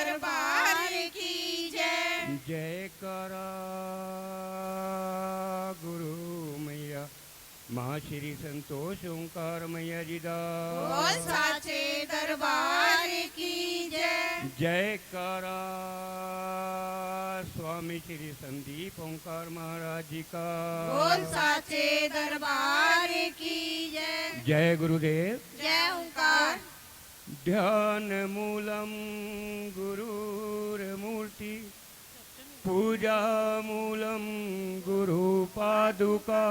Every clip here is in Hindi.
दरबार की जय। जय करा गुरु मैया माँ श्री संतोष ओंकार मैया जी दा। बोल साचे दरबार की जय। जय करा स्वामी श्री संदीप ओंकार महाराज जी का। बोल साचे दरबार की जय। जय गुरुदेव। जय ओंकार। ध्यान मूलम गुरुर्मूर्ति पूजा मूलम गुरु पादुका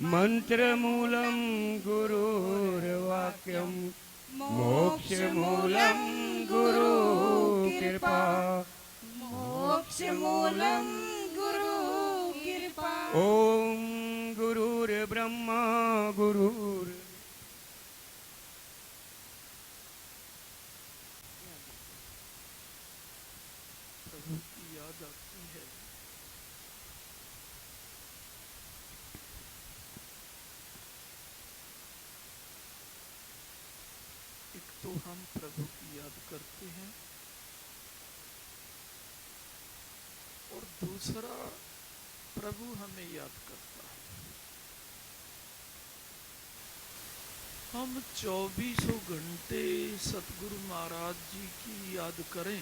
मंत्र मूलम गुरुर्वाक्यम मोक्ष मूलम गुरु कृपा। मोक्ष मूलम गुरु कृपा। ओम गुरुर्ब्रह्मा गुरुर् प्रभु की याद आती है। एक तो हम प्रभु की याद करते हैं और दूसरा प्रभु हमें याद करता है। हम 24 घंटे सतगुरु महाराज जी की याद करें।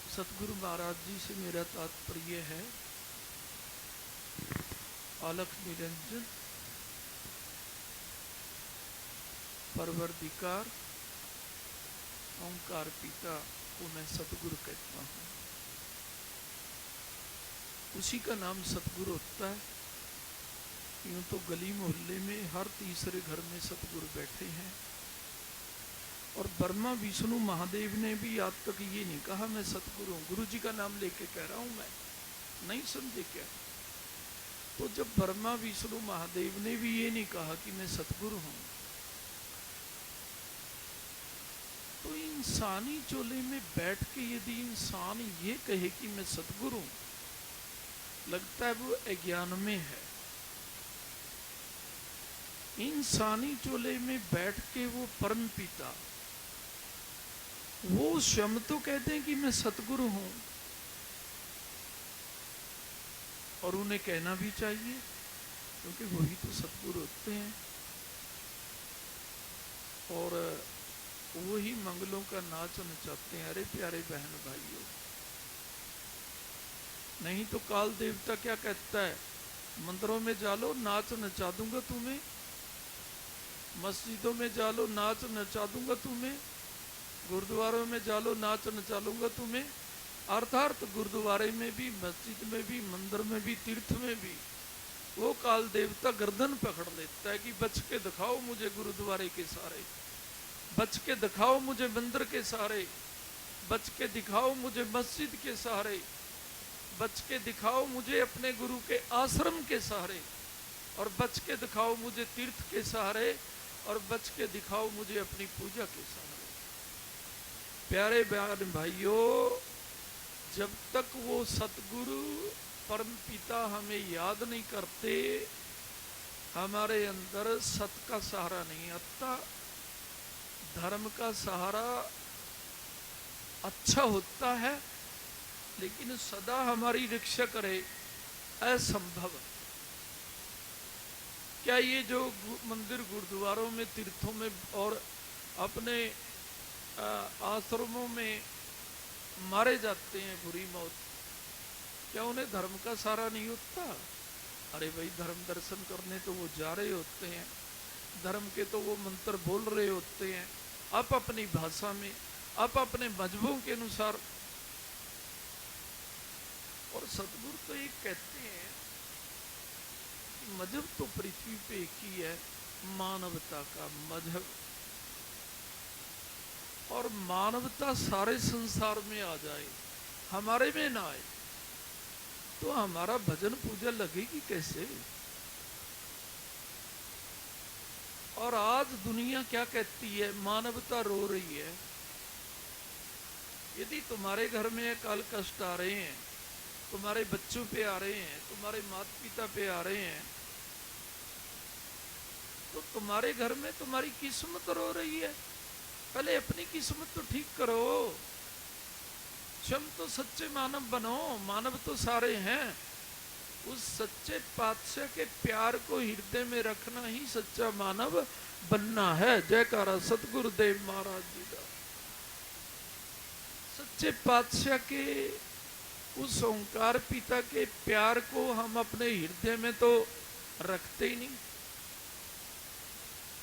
सतगुरु महाराज जी से मेरा तात्पर्य है अलख निरंजन परवरदिगार ओंकार पिता को मैं सतगुरु कहता हूँ। उसी का नाम सतगुरु होता है। यूं तो गली मोहल्ले में हर तीसरे घर में सतगुरु बैठे हैं और ब्रह्मा विष्णु महादेव ने भी आज तक ये नहीं कहा मैं सतगुरु हूँ। गुरु जी का नाम लेके कह रहा हूँ मैं, नहीं समझे क्या? तो जब ब्रह्मा विष्णु महादेव ने भी ये नहीं कहा कि मैं सतगुरु हूँ, तो इंसानी चोले में बैठ के यदि इंसान ये कहे कि मैं सतगुरु हूँ, लगता है वो अज्ञान में है। इंसानी चोले में बैठ के वो परम पिता, वो स्वयं तो कहते हैं कि मैं सतगुरु हूं और उन्हें कहना भी चाहिए क्योंकि वही तो सतगुरु होते हैं और वही मंगलों का नाच नचाते हैं। अरे प्यारे बहन भाइयों, नहीं तो काल देवता क्या कहता है, मंदिरों में जा लो नाच नचा दूंगा तुम्हें, मस्जिदों में जा लो नाच नचा दूंगा तुम्हें, गुरुद्वारों में जा लो नाच नचा लूंगा तुम्हें। अर्थात गुरुद्वारे में भी, मस्जिद में भी, मंदिर में भी, तीर्थ में भी वो काल देवता गर्दन पकड़ लेता है कि बच के दिखाओ मुझे गुरुद्वारे के सारे, बच के दिखाओ मुझे मंदिर के सारे, बच के दिखाओ मुझे मस्जिद के सहारे, बच के दिखाओ मुझे अपने गुरु के आश्रम के सहारे, और बच के दिखाओ मुझे तीर्थ के सहारे, और बच के दिखाओ मुझे अपनी पूजा के सहारे। प्यारे बहन भाइयों, जब तक वो सतगुरु परम पिता हमें याद नहीं करते, हमारे अंदर सत का सहारा नहीं आता। धर्म का सहारा अच्छा होता है लेकिन सदा हमारी रक्षा करे असंभव। क्या ये जो मंदिर गुरुद्वारों में, तीर्थों में और अपने आश्रमों में मारे जाते हैं बुरी मौत, क्या उन्हें धर्म का सहारा नहीं होता? अरे भाई, धर्म दर्शन करने तो वो जा रहे होते हैं, धर्म के तो वो मंत्र बोल रहे होते हैं, आप अपनी भाषा में, आप अपने मजहबों के अनुसार। और सतगुरु तो एक कहते हैं कि मजहब तो पृथ्वी पे एक ही है, मानवता का मजहब, और मानवता सारे संसार में आ जाए, हमारे में ना आए, तो हमारा भजन पूजा लगेगी कैसे? और आज दुनिया क्या कहती है, मानवता रो रही है। यदि तुम्हारे घर में काल कष्ट आ रहे हैं, तुम्हारे बच्चों पे आ रहे हैं, तुम्हारे माता पिता पे आ रहे हैं, तो तुम्हारे घर में तुम्हारी किस्मत रो रही है। पहले अपनी किस्मत तो ठीक करो। स्वयं तो सच्चे मानव बनो। मानव तो सारे हैं, उस सच्चे पातशाह के प्यार को हृदय में रखना ही सच्चा मानव बनना है। जयकारा सतगुरुदेव महाराज जी का। सच्चे पातशाह के उस ओंकार पिता के प्यार को हम अपने हृदय में तो रखते ही नहीं,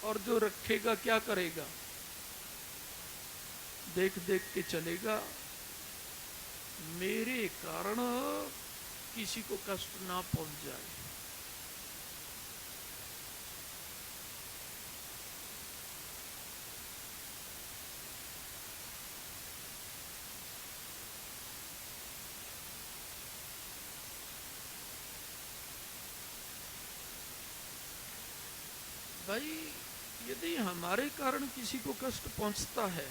और जो रखेगा क्या करेगा? देख देख के चलेगा मेरे कारण किसी को कष्ट ना पहुंच जाए। भाई यदि हमारे कारण किसी को कष्ट पहुंचता है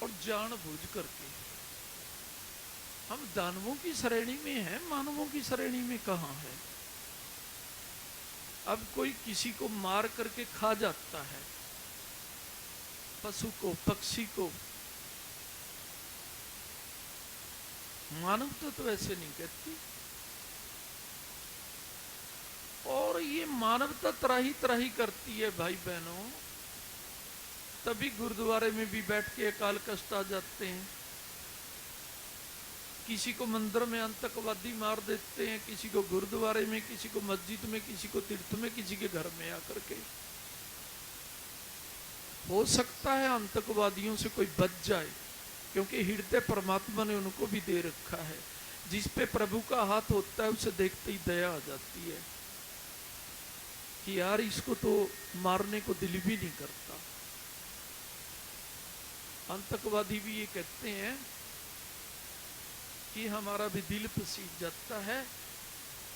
और जानबूझ करके, हम दानवों की श्रेणी में हैं, मानवों की श्रेणी में कहां है? अब कोई किसी को मार करके खा जाता है, पशु को, पक्षी को, मानवता तो ऐसे नहीं कहती। और ये मानवता त्राही त्राही करती है भाई बहनों, तभी गुरुद्वारे में भी बैठ के अकाल कष्ट आ जाते हैं। किसी को मंदिर में आतंकवादी मार देते हैं, किसी को गुरुद्वारे में, किसी को मस्जिद में, किसी को तीर्थ में, किसी के घर में आकर के। हो सकता है आतंकवादियों से कोई बच जाए, क्योंकि हृदय परमात्मा ने उनको भी दे रखा है। जिस पे प्रभु का हाथ होता है उसे देखते ही दया आ जाती है कि यार इसको तो मारने को दिल भी नहीं करता। आतंकवादी भी ये कहते हैं कि हमारा भी दिल पसीज जाता है,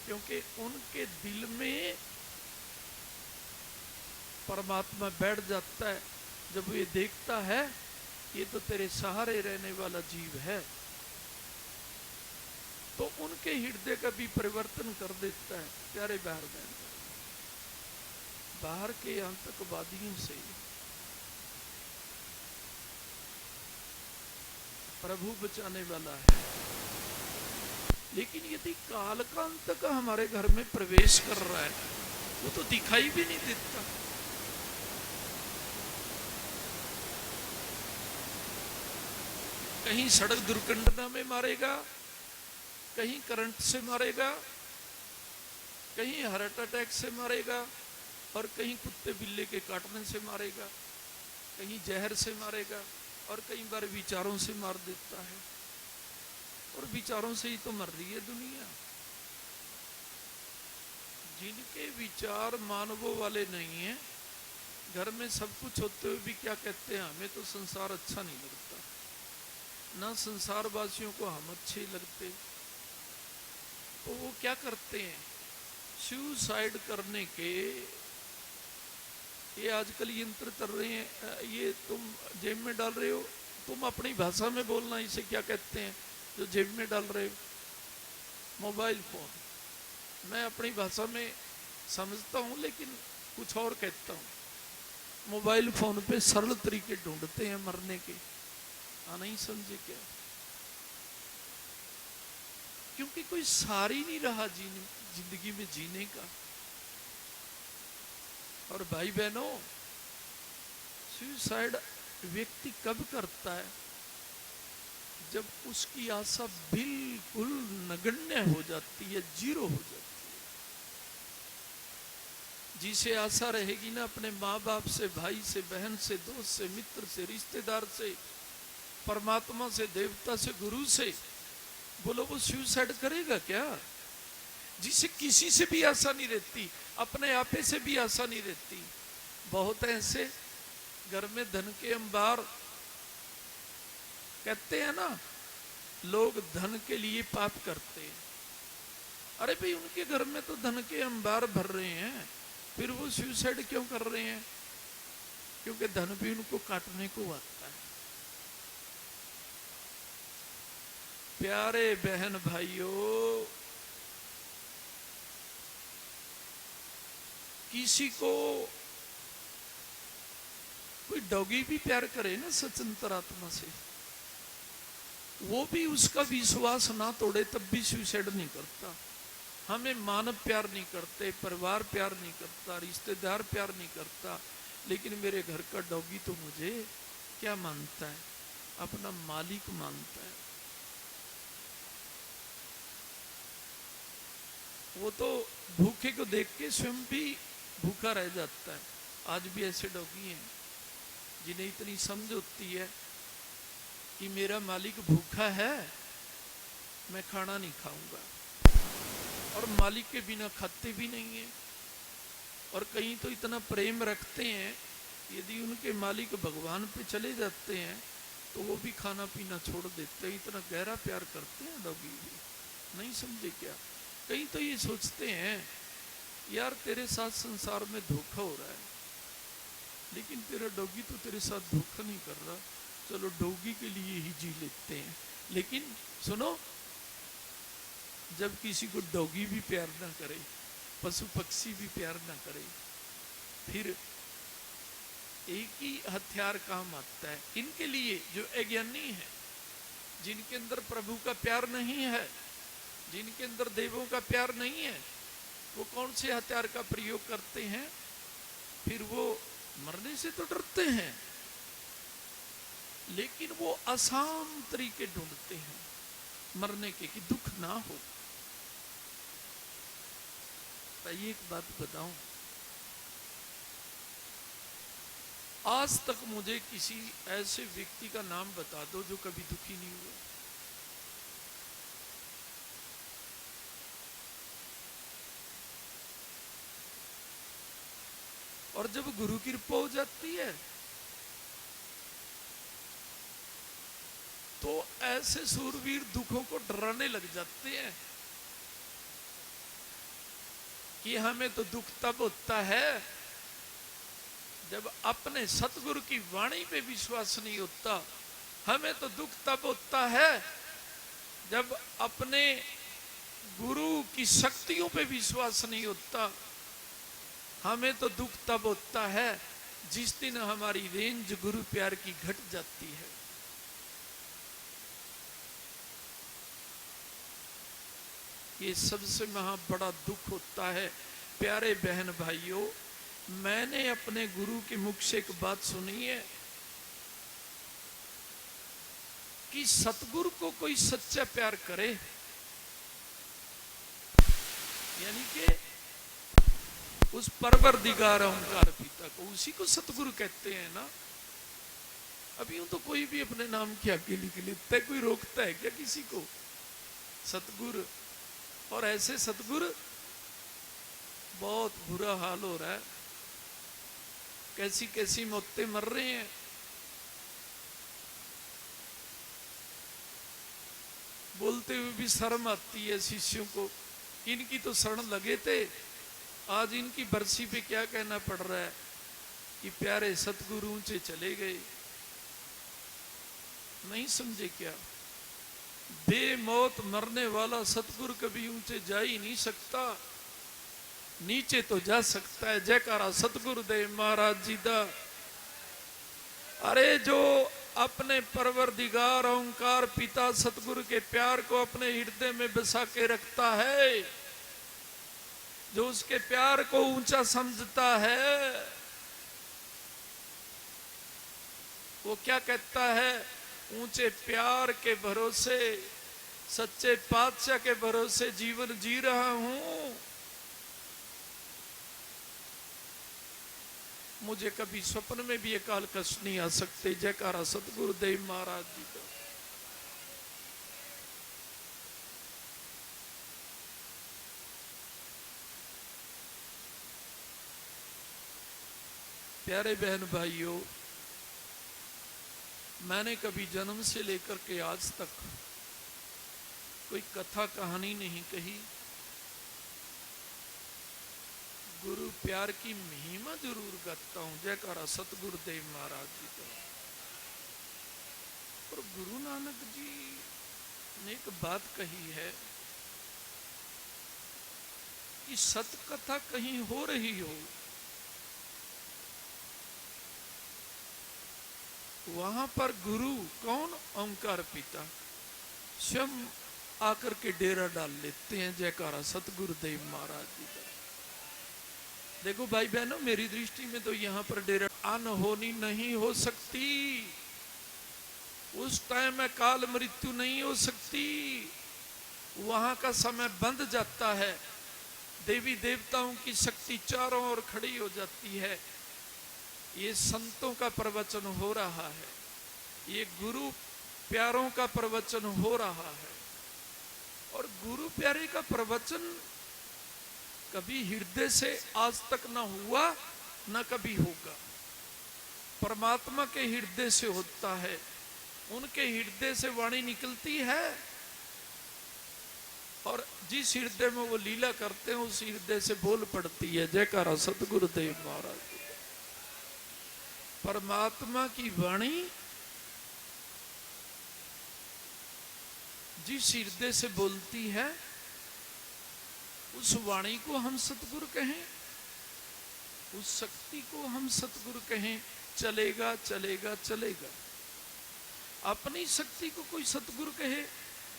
क्योंकि उनके दिल में परमात्मा बैठ जाता है जब ये देखता है ये तो तेरे सहारे रहने वाला जीव है, तो उनके हृदय का भी परिवर्तन कर देता है। प्यारे बाहर बहन, बाहर के आतंकवादियों से प्रभु बचाने वाला है। लेकिन यदि काल का अंतक हमारे घर में प्रवेश कर रहा है, वो तो दिखाई भी नहीं देता। कहीं सड़क दुर्घटना में मारेगा, कहीं करंट से मारेगा, कहीं हार्ट अटैक से मारेगा, और कहीं कुत्ते बिल्ले के काटने से मारेगा, कहीं जहर से मारेगा, और कई बार विचारों से मार देता है। और विचारों से ही तो मर रही है दुनिया। जिनके विचार मानवों वाले नहीं है, घर में सब कुछ होते हुए भी क्या कहते हैं, हमें तो संसार अच्छा नहीं लगता, ना संसार वासियों को हम अच्छे लगते, तो वो क्या करते हैं, सुसाइड करने के ये आजकल यंत्र चल रहे हैं। ये तुम जेब में डाल रहे हो, तुम अपनी भाषा में बोलना, इसे क्या कहते हैं जो जेब में डाल रहे हो? Mobile phone. मैं अपनी भाषा में समझता हूँ लेकिन कुछ और कहता हूँ। मोबाइल फोन पे सरल तरीके ढूंढते हैं मरने के, नहीं समझे क्या? क्योंकि कोई सार ही नहीं रहा जिंदगी में जीने का। और भाई बहनों, सुसाइड व्यक्ति कब करता है? जब उसकी आशा बिल्कुल नगण्य हो जाती है, जीरो हो जाती है। जिसे आशा रहेगी ना अपने माँ बाप से, भाई से, बहन से, दोस्त से, मित्र से, रिश्तेदार से, परमात्मा से, देवता से, गुरु से, बोलो वो सुसाइड करेगा क्या? जिसे किसी से भी आशा नहीं रहती, अपने आपे से भी आशा नहीं रहती। बहुत ऐसे घर में धन के अंबार, कहते हैं ना लोग धन के लिए पाप करते हैं। अरे भाई उनके घर में तो धन के अंबार भर रहे हैं, फिर वो सुसाइड क्यों कर रहे हैं? क्योंकि धन भी उनको काटने को आता है। प्यारे बहन भाइयों, किसी को कोई डॉगी भी प्यार करे ना सच अंतरात्मा से, वो भी उसका विश्वास ना तोड़े तब भी सुसाइड नहीं करता। हमें मानव प्यार नहीं करते, परिवार प्यार नहीं करता, रिश्तेदार प्यार नहीं करता, लेकिन मेरे घर का डॉगी तो मुझे क्या मानता है? अपना मालिक मानता है। वो तो भूखे को देख के स्वयं भी भूखा रह जाता है। आज भी ऐसे डॉगी हैं जिन्हें इतनी समझ होती है कि मेरा मालिक भूखा है, मैं खाना नहीं खाऊंगा, और मालिक के बिना खाते भी नहीं है। और कहीं तो इतना प्रेम रखते हैं, यदि उनके मालिक भगवान पे चले जाते हैं तो वो भी खाना पीना छोड़ देते हैं। इतना गहरा प्यार करते हैं डॉगी भी, नहीं समझे क्या? कहीं तो ये सोचते हैं यार तेरे साथ संसार में धोखा हो रहा है, लेकिन तेरा डॉगी तो तेरे साथ धोखा नहीं कर रहा, चलो डॉगी के लिए ही जी लेते हैं। लेकिन सुनो, जब किसी को डॉगी भी प्यार ना करे, पशु पक्षी भी प्यार ना करे, फिर एक ही हथियार काम आता है। इनके लिए जो अज्ञानी है, जिनके अंदर प्रभु का प्यार नहीं है, जिनके अंदर देवों का प्यार नहीं है, वो कौन से हथियार का प्रयोग करते हैं? फिर वो मरने से तो डरते हैं, लेकिन वो आसान तरीके ढूंढते हैं मरने के, कि दुख ना हो। ये एक बात बताऊं, आज तक मुझे किसी ऐसे व्यक्ति का नाम बता दो जो कभी दुखी नहीं हुआ। और जब गुरु की कृपा हो जाती है तो ऐसे सूरवीर दुखों को डराने लग जाते हैं कि हमें तो दुख तब होता है जब अपने सतगुरु की वाणी पे विश्वास नहीं होता। हमें तो दुख तब होता है जब अपने गुरु की शक्तियों पे विश्वास नहीं होता। हमें तो दुख तब होता है जिस दिन हमारी रेंज गुरु प्यार की घट जाती है। ये सबसे महा बड़ा दुख होता है। प्यारे बहन भाइयों, मैंने अपने गुरु के मुख से एक बात सुनी है कि सतगुरु को कोई सच्चा प्यार करे, यानी कि उस परवरदिगार ओंकार पिता को, उसी को सतगुरु कहते हैं ना। अभी यूं तो कोई भी अपने नाम के आगे लिख लेता है, कोई रोकता है क्या किसी को? सतगुरु, और ऐसे सतगुरु बहुत बुरा हाल हो रहा है, कैसी कैसी मौतें मर रहे हैं। बोलते हुए भी शर्म आती है शिष्यों को, इनकी तो शरण लगे थे, आज इनकी बरसी पे क्या कहना पड़ रहा है कि प्यारे सतगुरु ऊंचे चले गए। नहीं समझे क्या? बेमौत मरने वाला सतगुरु कभी ऊंचे जा ही नहीं सकता, नीचे तो जा सकता है। जयकारा सतगुरुदेव महाराज जी दा। अरे जो अपने परवरदिगार ओंकार पिता सतगुरु के प्यार को अपने हृदय में बसा के रखता है, जो उसके प्यार को ऊंचा समझता है, वो क्या कहता है? ऊंचे प्यार के भरोसे, सच्चे पातशाह के भरोसे जीवन जी रहा हूं। मुझे कभी स्वप्न में भी अकाल कष्ट नहीं आ सकते। जयकारा सतगुरुदेव महाराज जी का। प्यारे बहन भाइयों, मैंने कभी जन्म से लेकर के आज तक कोई कथा कहानी नहीं कही। गुरु प्यार की महिमा जरूर गाता हूं। जयकारा सतगुरुदेव महाराज जी का। और गुरु नानक जी ने एक बात कही है कि सत कथा कहीं हो रही हो वहां पर गुरु कौन? ओंकार पिता स्वयं आकर के डेरा डाल लेते हैं। जयकारा सतगुरुदेव महाराज जी का। देखो भाई बहनों, मेरी दृष्टि में तो यहाँ पर डेरा अनहोनी नहीं हो सकती। उस टाइम में काल मृत्यु नहीं हो सकती। वहां का समय बंध जाता है। देवी देवताओं की शक्ति चारों ओर खड़ी हो जाती है। ये संतों का प्रवचन हो रहा है, ये गुरु प्यारों का प्रवचन हो रहा है। और गुरु प्यारे का प्रवचन कभी हृदय से आज तक ना हुआ, ना कभी होगा। परमात्मा के हृदय से होता है, उनके हृदय से वाणी निकलती है। और जिस हृदय में वो लीला करते हैं उस हृदय से बोल पड़ती है। जयकारा सतगुरुदेव महाराज जी। परमात्मा की वाणी जिस हृदय से बोलती है उस वाणी को हम सतगुरु कहें, उस शक्ति को हम सतगुरु कहें। चलेगा चलेगा चलेगा। अपनी शक्ति को कोई सतगुरु कहे,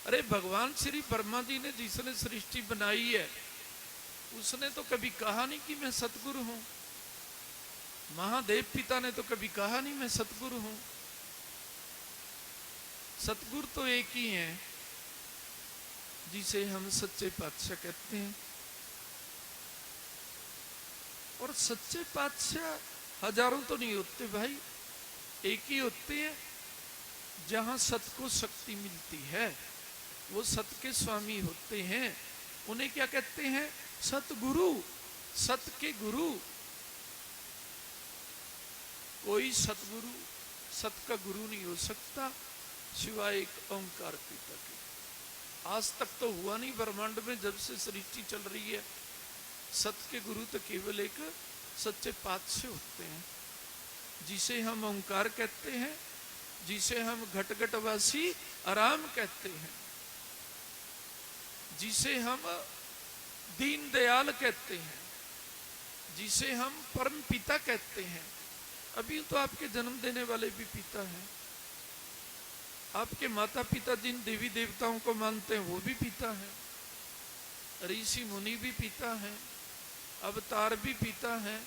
अरे भगवान श्री ब्रह्मा जी ने जिसने सृष्टि बनाई है उसने तो कभी कहा नहीं कि मैं सतगुरु हूं। महादेव पिता ने तो कभी कहा नहीं मैं सतगुरु हूं। सतगुरु तो एक ही है जिसे हम सच्चे पातशाह कहते हैं। और सच्चे पातशाह हजारों तो नहीं होते भाई, एक ही होते हैं। जहां सत को शक्ति मिलती है वो सत के स्वामी होते हैं। उन्हें क्या कहते हैं? सतगुरु, सत के गुरु। कोई सतगुरु सत का गुरु नहीं हो सकता सिवाय एक ओंकार पिता के। आज तक तो हुआ नहीं ब्रह्मांड में, जब से सृष्टि चल रही है। सत के गुरु तो केवल एक सच्चे पातशाह होते हैं, जिसे हम ओंकार कहते हैं, जिसे हम घट घटवासी आराम कहते हैं, जिसे हम दीन दयाल कहते हैं, जिसे हम परम पिता कहते हैं। अभी तो आपके जन्म देने वाले भी पिता हैं। आपके माता पिता जिन देवी देवताओं को मानते हैं वो भी पिता हैं। ऋषि मुनि भी पिता हैं, अवतार भी पिता हैं।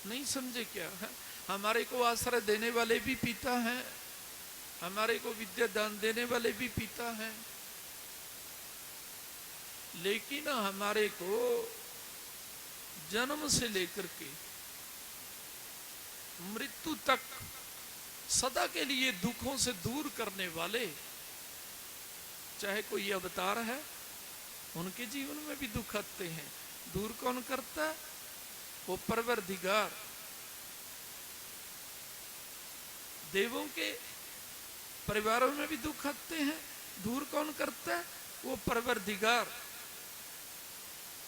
नहीं समझे क्या है? हमारे को आश्रय देने वाले भी पिता हैं, हमारे को विद्या दान देने वाले भी पिता हैं। लेकिन हमारे को जन्म से लेकर के मृत्यु तक सदा के लिए दुखों से दूर करने वाले, चाहे कोई अवतार है, उनके जीवन में भी दुख आते हैं। दूर कौन करता है? वो परवरदिगार। देवों के परिवारों में भी दुख आते हैं, दूर कौन करता है? वो परवरदिगार।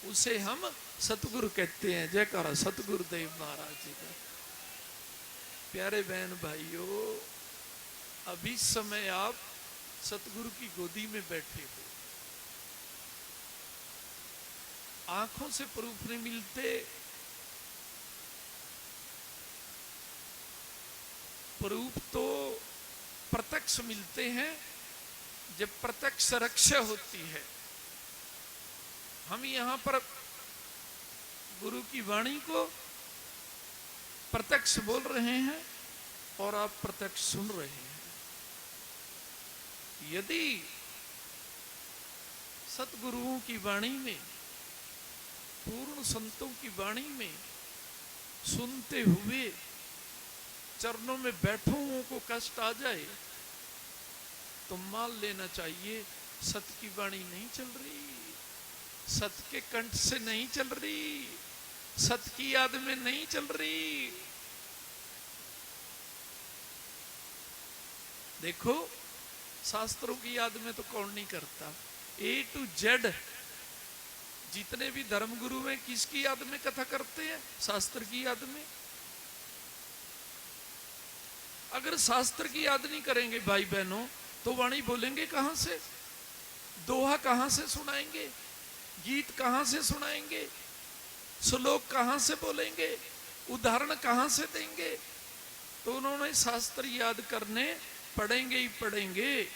उसे हम सतगुरु कहते हैं। जयकारा सतगुरुदेव महाराज जी का। प्यारे बहन भाइयों, अभी समय आप सतगुरु की गोदी में बैठे हो। आंखों से प्रूफ नहीं मिलते, प्रूफ तो प्रत्यक्ष मिलते हैं जब प्रत्यक्ष रक्षा होती है। हम यहां पर गुरु की वाणी को प्रत्यक्ष बोल रहे हैं और आप प्रत्यक्ष सुन रहे हैं। यदि सतगुरुओं की वाणी में, पूर्ण संतों की वाणी में सुनते हुए चरणों में बैठो हुओं को कष्ट आ जाए तो मान लेना चाहिए सत की वाणी नहीं चल रही, सत के कंठ से नहीं चल रही, सत की याद में नहीं चल रही। देखो, शास्त्रों की याद में तो कौन नहीं करता। A to Z जितने भी धर्मगुरु हैं किसकी याद में कथा करते हैं? शास्त्र की याद में। अगर शास्त्र की याद नहीं करेंगे भाई बहनों तो वाणी बोलेंगे कहां से? दोहा कहां से सुनाएंगे? गीत कहां से सुनाएंगे? श्लोक कहां से बोलेंगे? उदाहरण कहां से देंगे? तो उन्होंने शास्त्र याद करने पढ़ेंगे ही पढ़ेंगे।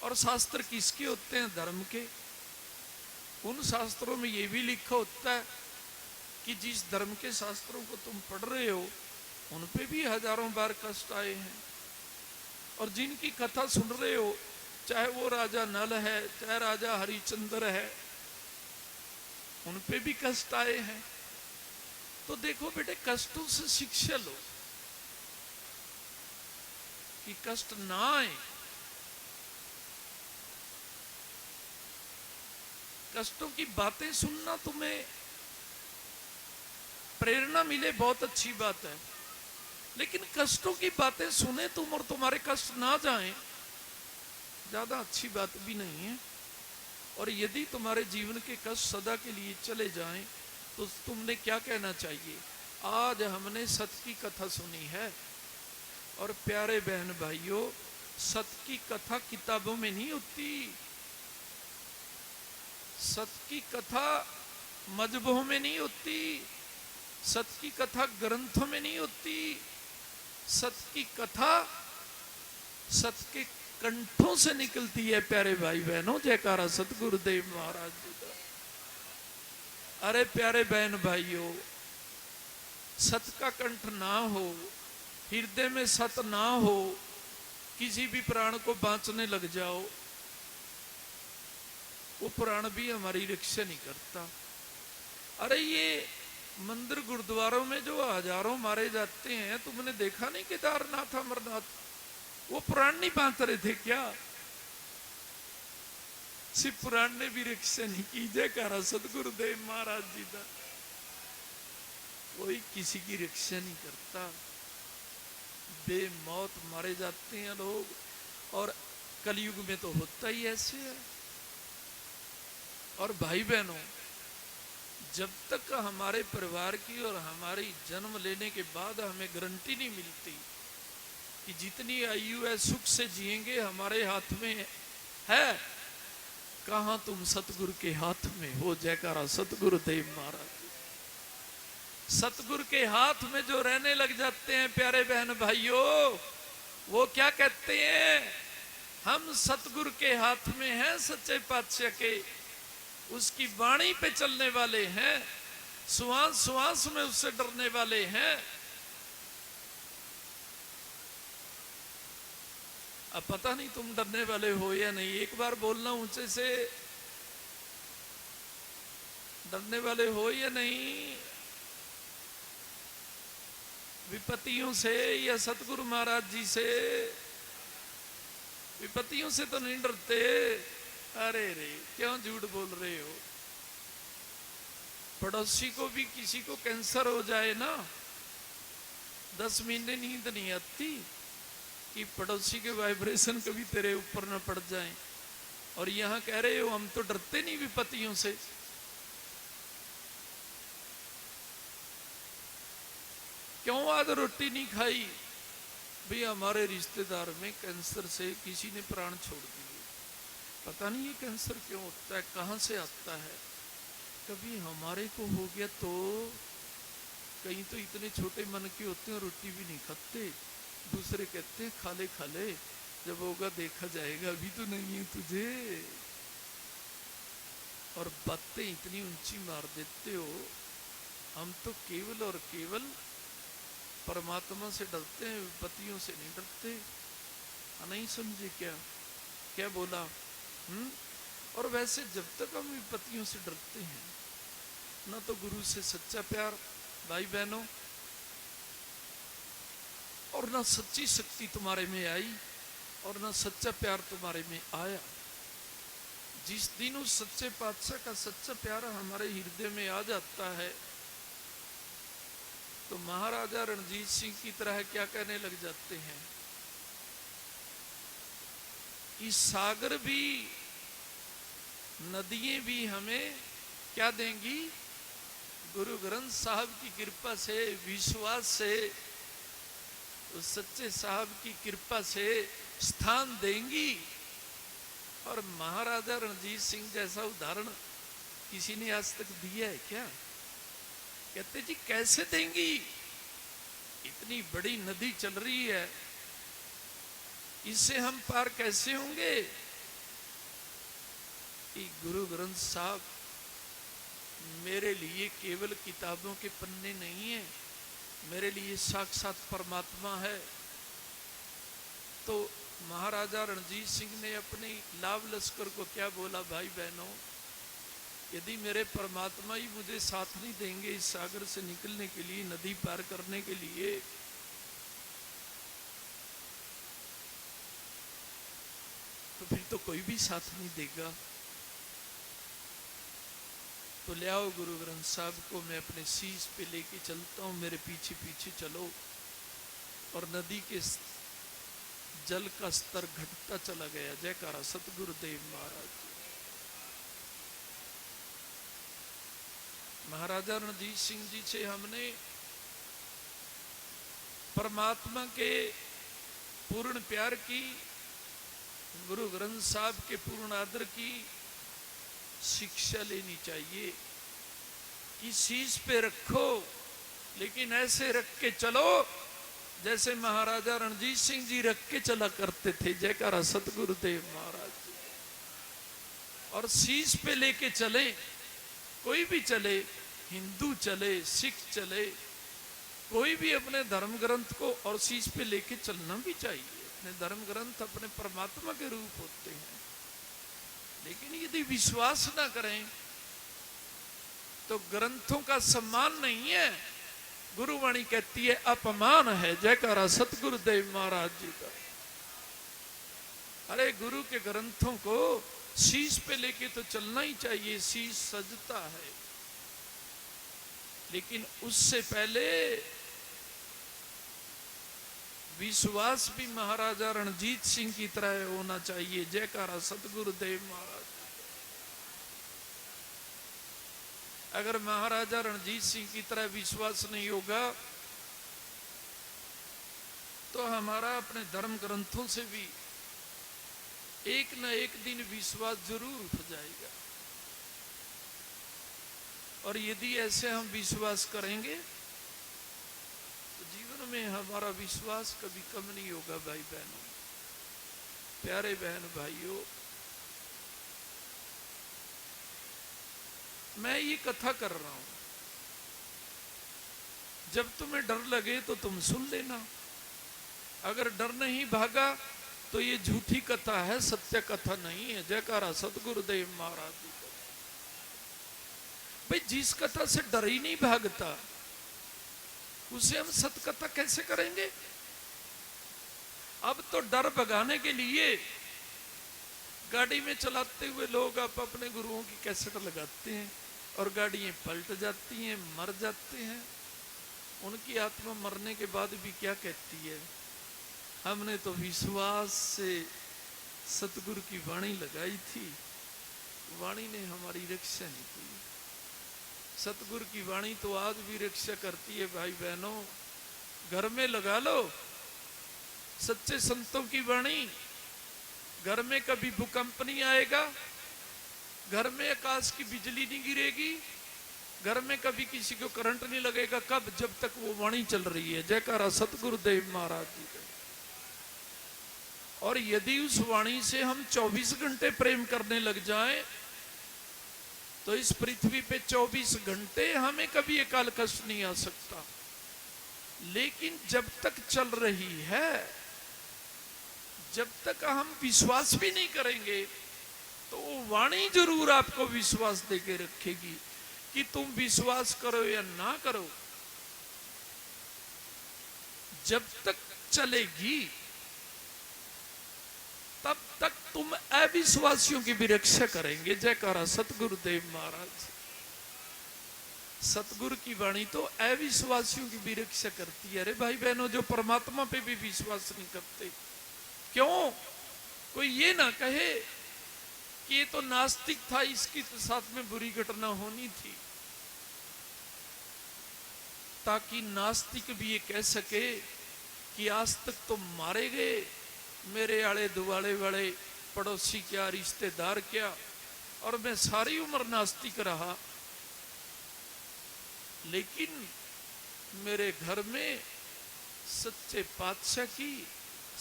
और शास्त्र किसके होते हैं? धर्म के। उन शास्त्रों में यह भी लिखा होता है कि जिस धर्म के शास्त्रों को तुम पढ़ रहे हो उन पे भी हजारों बार कष्ट आए हैं, और जिनकी कथा सुन रहे हो, चाहे वो राजा नल है, चाहे राजा हरिश्चंद्र है, उन पे भी कष्ट आए हैं। तो देखो बेटे, कष्टों से शिक्षा लो कि कष्ट ना आए। कष्टों की बातें सुनना तुम्हें प्रेरणा मिले, बहुत अच्छी बात है, लेकिन कष्टों की बातें सुने तुम और तुम्हारे कष्ट ना जाएं, ज्यादा अच्छी बात भी नहीं है। और यदि तुम्हारे जीवन के कष्ट सदा के लिए चले जाएं तो तुमने क्या कहना चाहिए? आज हमने सत्य की कथा सुनी है। और प्यारे बहन भाइयों, सत्य की कथा किताबों में नहीं होती, सत्य की कथा मजहबों में नहीं होती, सत्य की कथा ग्रंथों में नहीं होती, सत्य की कथा सत्य के कंठों से निकलती है। प्यारे भाई बहनों, जयकारा सतगुरुदेव महाराज जी का। अरे प्यारे बहन भाइयों, सत्य का कंठ ना हो, हृदय में सत्य ना हो, किसी भी प्राण को बांचने लग जाओ, वो प्राण भी हमारी रक्षा नहीं करता। अरे ये मंदिर गुरुद्वारों में जो हजारों मारे जाते हैं, तुमने देखा नहीं केदारनाथ अमरनाथ, वो पुराण नहीं बांध रहे थे क्या? शिव पुराण ने भी रक्षा नहीं की। जयकारा सतगुरुदेव महाराज जी का। कोई किसी की रक्षा नहीं करता, बेमौत मारे जाते हैं लोग। और कलयुग में तो होता ही ऐसे है। और भाई बहनों, जब तक हमारे परिवार की और हमारी जन्म लेने के बाद हमें गारंटी नहीं मिलती कि जितनी आयु है सुख से जिएंगे, हमारे हाथ में है। कहां तुम सतगुरु के हाथ में हो। जयकारा सतगुरुदेव महाराज। सतगुरु के हाथ में जो रहने लग जाते हैं प्यारे बहन भाइयों, वो क्या कहते हैं? हम सतगुरु के हाथ में हैं, सच्चे पातशाह के, उसकी वाणी पे चलने वाले हैं, श्वास श्वास में उससे डरने वाले हैं। अब पता नहीं तुम डरने वाले हो या नहीं, एक बार बोलना ऊंचे से, डरने वाले हो या नहीं? विपत्तियों से या सतगुरु महाराज जी से? विपत्तियों से तो नहीं डरते। अरे रे, क्यों झूठ बोल रहे हो? पड़ोसी को भी किसी को कैंसर हो जाए ना, 10 महीने नींद नहीं आती कि पड़ोसी के वाइब्रेशन कभी तेरे ऊपर न पड़ जाए। और यहां कह रहे हो हम तो डरते नहीं विपत्तियों से। क्यों आज रोटी नहीं खाई? भाई हमारे रिश्तेदार में कैंसर से किसी ने प्राण छोड़ दिए। पता नहीं ये कैंसर क्यों होता है, कहां से आता है। कभी हमारे को हो गया तो कहीं तो इतने छोटे मन के होते हैं, रोटी भी नहीं खाते। दूसरे कहते हैं खा ले खा ले, जब होगा देखा जाएगा, अभी तो नहीं है तुझे। और बातें इतनी ऊंची मार देते हो। हम तो केवल और केवल परमात्मा से डरते हैं, विपत्तियों से नहीं डरते। नहीं समझे क्या? क्या बोला? और वैसे जब तक हम विपत्तियों से डरते हैं, ना तो गुरु से सच्चा प्यार भाई बहनों, और ना सच्ची शक्ति तुम्हारे में आई, और ना सच्चा प्यार तुम्हारे में आया। जिस दिन उस सच्चे पातशाह का सच्चा प्यार हमारे हृदय में आ जाता है, तो महाराजा रणजीत सिंह की तरह क्या कहने लग जाते हैं कि सागर भी, नदियां भी हमें क्या देंगी? गुरु ग्रंथ साहब की कृपा से, विश्वास से, उस सच्चे साहब की कृपा से स्थान देंगी। और महाराजा रणजीत सिंह जैसा उदाहरण किसी ने आज तक दिया है क्या? कहते जी कैसे देंगी? इतनी बड़ी नदी चल रही है, इससे हम पार कैसे होंगे? कि गुरु ग्रंथ साहब मेरे लिए केवल किताबों के पन्ने नहीं है, मेरे लिए साक्षात परमात्मा है। तो महाराजा रणजीत सिंह ने अपने लाभ लश्कर को क्या बोला? भाई बहनों, यदि मेरे परमात्मा ही मुझे साथ नहीं देंगे इस सागर से निकलने के लिए, नदी पार करने के लिए, तो फिर तो कोई भी साथ नहीं देगा। तो ले आओ गुरु ग्रंथ साहब को, मैं अपने शीश पे लेके चलता हूं, मेरे पीछे पीछे चलो। और नदी के जल का स्तर घटता चला गया। जयकारा सतगुरुदेव महाराज जी। महाराजा रणजीत सिंह जी से हमने परमात्मा के पूर्ण प्यार की, गुरु ग्रंथ साहब के पूर्ण आदर की शिक्षा लेनी चाहिए कि शीश पे रखो, लेकिन ऐसे रख के चलो जैसे महाराजा रणजीत सिंह जी रख के चला करते थे। जयकारा सतगुरुदेव महाराज जी। और शीश पे लेके चले, कोई भी चले, हिंदू चले, सिख चले, कोई भी अपने धर्म ग्रंथ को और शीश पे लेके चलना भी चाहिए। अपने धर्म ग्रंथ अपने परमात्मा के रूप होते हैं, लेकिन यदि विश्वास ना करें तो ग्रंथों का सम्मान नहीं है, गुरुवाणी कहती है अपमान है। जयकारा सतगुरुदेव महाराज जी का। अरे गुरु के ग्रंथों को शीश पे लेके तो चलना ही चाहिए, शीश सजता है, लेकिन उससे पहले विश्वास भी महाराजा रणजीत सिंह की तरह होना चाहिए। जयकारा सतगुरुदेव महाराज। अगर महाराजा रणजीत सिंह की तरह विश्वास नहीं होगा तो हमारा अपने धर्म ग्रंथों से भी एक न एक दिन विश्वास जरूर उठ जाएगा। और यदि ऐसे हम विश्वास करेंगे तो जीवन में हमारा विश्वास कभी कम नहीं होगा। भाई बहनों, प्यारे बहन भाइयों, मैं ये कथा कर रहा हूं, जब तुम्हें डर लगे तो तुम सुन लेना, अगर डर नहीं भागा तो ये झूठी कथा है, सत्य कथा नहीं है। जयकारा सतगुरुदेव महाराज जी का। भाई जिस कथा से डर ही नहीं भागता उसे हम सत्कथा कैसे करेंगे? अब तो डर भगाने के लिए गाड़ी में चलाते हुए लोग आप अपने गुरुओं की कैसेट लगाते हैं और गाड़ियां पलट जाती हैं, मर जाते हैं। उनकी आत्मा मरने के बाद भी क्या कहती है? हमने तो विश्वास से सतगुरु की वाणी लगाई थी, वाणी ने हमारी रक्षा नहीं की। सतगुरु की वाणी तो आज भी रक्षा करती है। भाई बहनों, घर में लगा लो सच्चे संतों की वाणी, घर में कभी भूकंप नहीं आएगा, घर में आकाश की बिजली नहीं गिरेगी, घर में कभी किसी को करंट नहीं लगेगा। कब? जब तक वो वाणी चल रही है। जयकारा सतगुरुदेव महाराज जी का। और यदि उस वाणी से हम 24 घंटे प्रेम करने लग जाएं तो इस पृथ्वी पे 24 घंटे हमें कभी अकाल कष्ट नहीं आ सकता। लेकिन जब तक चल रही है, जब तक हम विश्वास भी नहीं करेंगे तो वो वाणी जरूर आपको विश्वास देके रखेगी कि तुम विश्वास करो या ना करो, जब तक चलेगी तब तक तुम अविश्वासियों की भी रक्षा करेंगे। जयकारा सतगुरुदेव महाराज। सतगुरु की वाणी तो अविश्वासियों की भी रक्षा करती है। अरे भाई बहनों, जो परमात्मा पे भी विश्वास नहीं करते, क्यों? कोई ये ना कहे कि ये तो नास्तिक था, इसकी तो साथ में बुरी घटना होनी थी, ताकि नास्तिक भी ये कह सके कि आज तक तो मारे गए मेरे आले दुआले वाले पड़ोसी क्या, रिश्तेदार क्या, और मैं सारी उम्र नास्तिक रहा, लेकिन मेरे घर में सच्चे पातशाह की,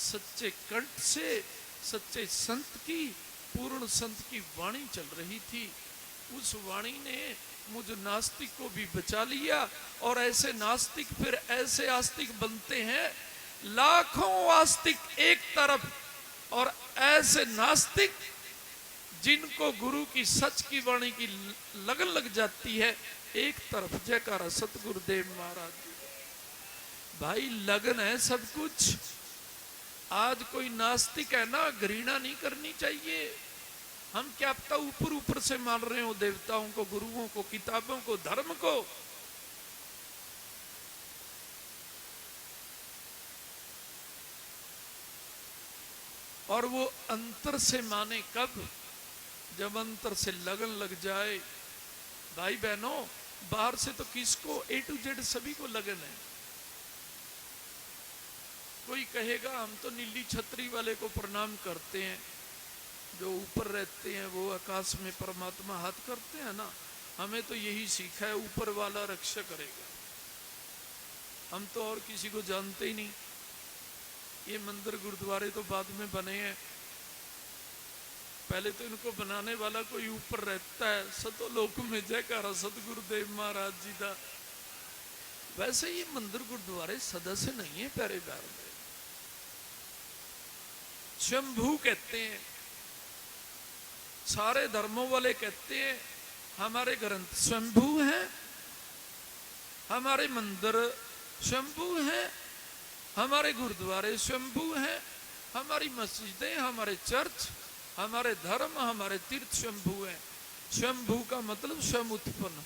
सच्चे कंठ से, सच्चे संत की, पूर्ण संत की वाणी चल रही थी। उस वाणी ने मुझ नास्तिक को भी बचा लिया। और ऐसे नास्तिक फिर ऐसे आस्तिक बनते हैं, लाखों आस्तिक एक तरफ, और ऐसे नास्तिक जिनको गुरु की सच की वाणी की लगन लग जाती है एक तरफ। जयकारा सतगुरुदेव महाराज जी। भाई लगन है सब कुछ। आज कोई नास्तिक है ना, घृणा नहीं करनी चाहिए। हम क्या पता ऊपर ऊपर से मान रहे हो देवताओं को, गुरुओं को, किताबों को, धर्म को। और वो अंतर से माने कब? जब अंतर से लगन लग जाए। भाई बहनों, बाहर से तो किसको A to Z सभी को लगन है। कोई कहेगा हम तो नीली छतरी वाले को प्रणाम करते हैं, जो ऊपर रहते हैं, वो आकाश में परमात्मा हाथ करते हैं ना, हमें तो यही सीखा है, ऊपर वाला रक्षा करेगा, हम तो और किसी को जानते ही नहीं। ये मंदिर गुरुद्वारे तो बाद में बने हैं, पहले तो इनको बनाने वाला कोई ऊपर रहता है। सतोलोक में जयकारा सतगुरुदेव महाराज जी का। वैसे ये मंदिर गुरुद्वारे सदस्य नहीं है प्यारे प्यार में, शंभू कहते हैं। सारे धर्मों वाले कहते हैं हमारे ग्रंथ शंभू हैं, हमारे मंदिर शंभू हैं, हमारे गुरुद्वारे शंभू हैं, हमारी मस्जिदें, हमारे चर्च, हमारे धर्म, हमारे तीर्थ शंभू हैं। शंभू का मतलब स्वयं उत्पन्न,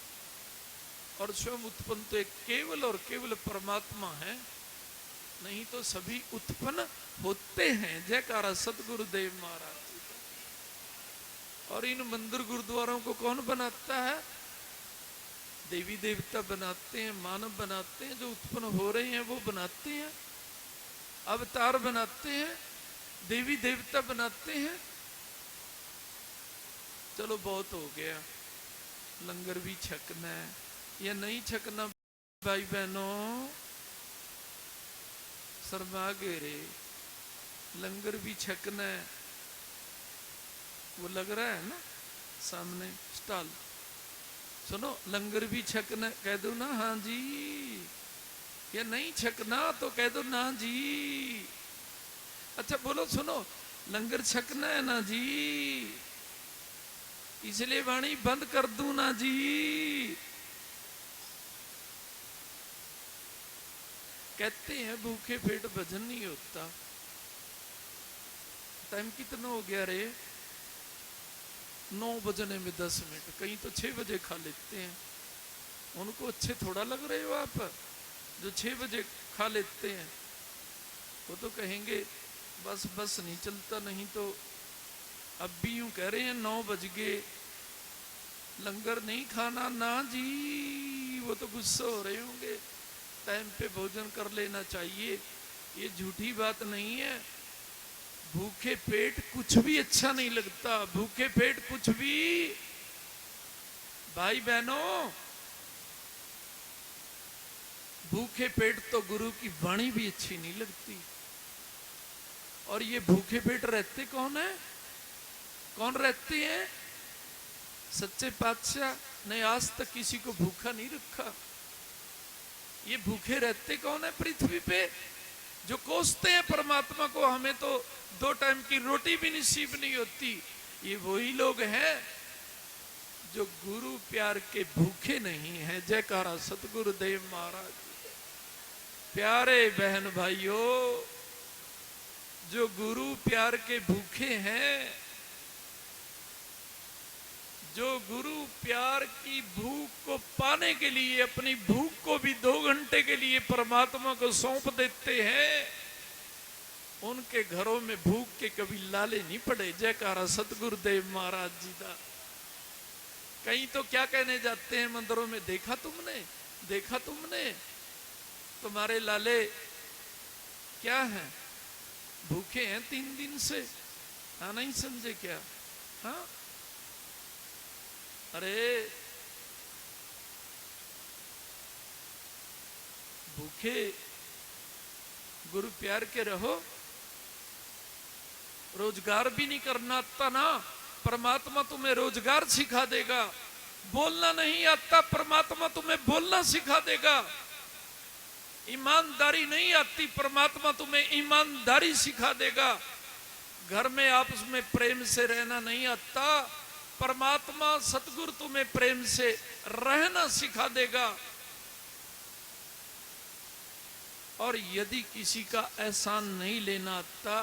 और स्वयं उत्पन्न तो एक केवल और केवल परमात्मा है, नहीं तो सभी उत्पन्न होते हैं। जयकारा सतगुरुदेव महाराज जी का। और इन मंदिर गुरुद्वारों को कौन बनाता है? देवी देवता बनाते हैं, मानव बनाते हैं, जो उत्पन्न हो रहे हैं वो बनाते हैं, अवतार बनाते हैं, देवी देवता बनाते हैं। चलो बहुत हो गया, लंगर भी छकना है या नहीं छकना भाई बहनों? शर्मा गए रे, लंगर भी छकना है। वो लग रहा है ना सामने स्टॉल, सुनो, लंगर भी छकना, कह दो ना हाँ जी, या नहीं छकना तो कह दो ना जी। अच्छा बोलो, सुनो, लंगर छकना है ना जी, इसलिए वाणी बंद कर दूं ना जी। कहते हैं भूखे पेट भजन नहीं होता। टाइम कितना हो गया रे? 9 बजने में 10 मिनट, कहीं तो 6 बजे खा लेते हैं। उनको अच्छे थोड़ा लग रहे हो आप जो 6 बजे खा लेते हैं? वो तो कहेंगे बस बस नहीं चलता, नहीं तो अब भी यूं कह रहे हैं 9 बज गए, लंगर नहीं खाना ना जी। वो तो गुस्सा हो रहे होंगे। टाइम पे भोजन कर लेना चाहिए, ये झूठी बात नहीं है। भूखे पेट कुछ भी अच्छा नहीं लगता, भूखे पेट कुछ भी। भाई बहनों, भूखे पेट तो गुरु की वाणी भी अच्छी नहीं लगती। और ये भूखे पेट रहते कौन है? कौन रहते हैं? सच्चे पातशाह ने आज तक किसी को भूखा नहीं रखा। ये भूखे रहते कौन है पृथ्वी पे? जो कोसते हैं परमात्मा को, हमें तो 2 टाइम की रोटी भी नसीब नहीं होती। ये वही लोग हैं जो गुरु प्यार के भूखे नहीं हैं। जयकारा सतगुरुदेव महाराज। प्यारे बहन भाइयों, जो गुरु प्यार के भूखे हैं, जो गुरु प्यार की भूख को पाने के लिए अपनी भूख को भी 2 घंटे के लिए परमात्मा को सौंप देते हैं, उनके घरों में भूख के कभी लाले नहीं पड़े। जयकारा सतगुरुदेव महाराज जी का। कहीं तो क्या कहने जाते हैं मंदिरों में, देखा तुमने, देखा तुमने, तुम्हारे लाले क्या हैं, भूखे हैं 3 दिन से। हाँ नहीं समझे क्या? हाँ, अरे भूखे गुरु प्यार के रहो। रोजगार भी नहीं करना आता ना, परमात्मा तुम्हें रोजगार सिखा देगा। बोलना नहीं आता, परमात्मा तुम्हें बोलना सिखा देगा। ईमानदारी नहीं आती, परमात्मा तुम्हें ईमानदारी सिखा देगा। घर में आपस में प्रेम से रहना नहीं आता, परमात्मा सतगुरु तुम्हें प्रेम से रहना सिखा देगा। और यदि किसी का एहसान नहीं लेना आता,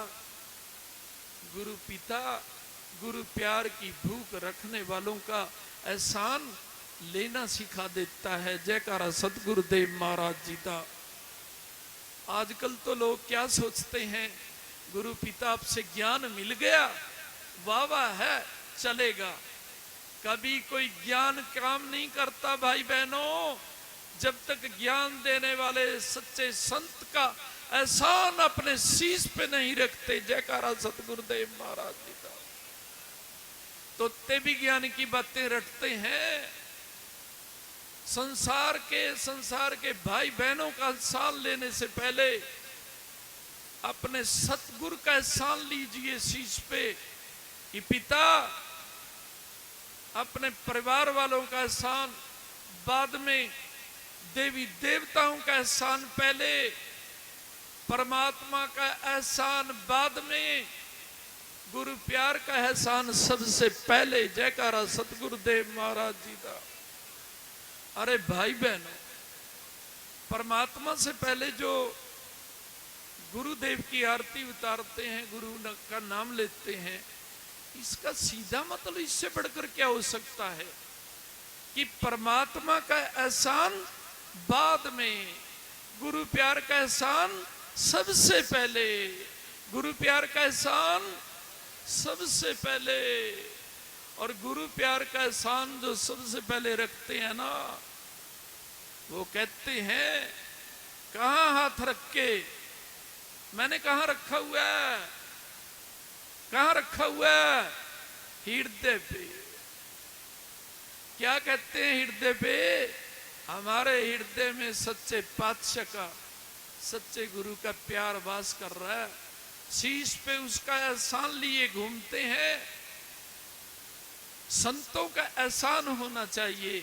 गुरु पिता, गुरु प्यार की भूख रखने वालों का एहसान लेना सिखा देता है। जयकारा सतगुरुदेव महाराज जी का। आजकल तो लोग क्या सोचते हैं, गुरु पिता आपसे ज्ञान मिल गया, वाह वाह है, चलेगा। कभी कोई ज्ञान काम नहीं करता भाई बहनों, जब तक ज्ञान देने वाले सच्चे संत का एहसान अपने शीश पे नहीं रखते। जयकारा सतगुरुदेव महाराज जी का। तोते भी ज्ञान की बातें रटते हैं। संसार के भाई बहनों का एहसान लेने से पहले अपने सतगुरु का एहसान लीजिए शीश पे कि पिता, अपने परिवार वालों का एहसान बाद में, देवी देवताओं का एहसान पहले, परमात्मा का एहसान बाद में, गुरु प्यार का एहसान सबसे पहले। जयकारा सतगुरुदेव महाराज जी का। अरे भाई बहनों, परमात्मा से पहले जो गुरुदेव की आरती उतारते हैं, गुरु का नाम लेते हैं, इसका सीधा मतलब इससे बढ़कर क्या हो सकता है कि परमात्मा का एहसान बाद में, गुरु प्यार का एहसान सबसे पहले। गुरु प्यार का एहसान सबसे पहले। और गुरु प्यार का एहसान जो सबसे पहले रखते हैं ना, वो कहते हैं कहां हाथ रख के। मैंने कहां रखा हुआ है, कहां रखा हुआ है? हृदय पे। क्या कहते हैं हृदय पे? हमारे हृदय में सच्चे पातशाह का, सच्चे गुरु का प्यार वास कर रहा है। शीश पे उसका एहसान लिए घूमते हैं। संतों का एहसान होना चाहिए,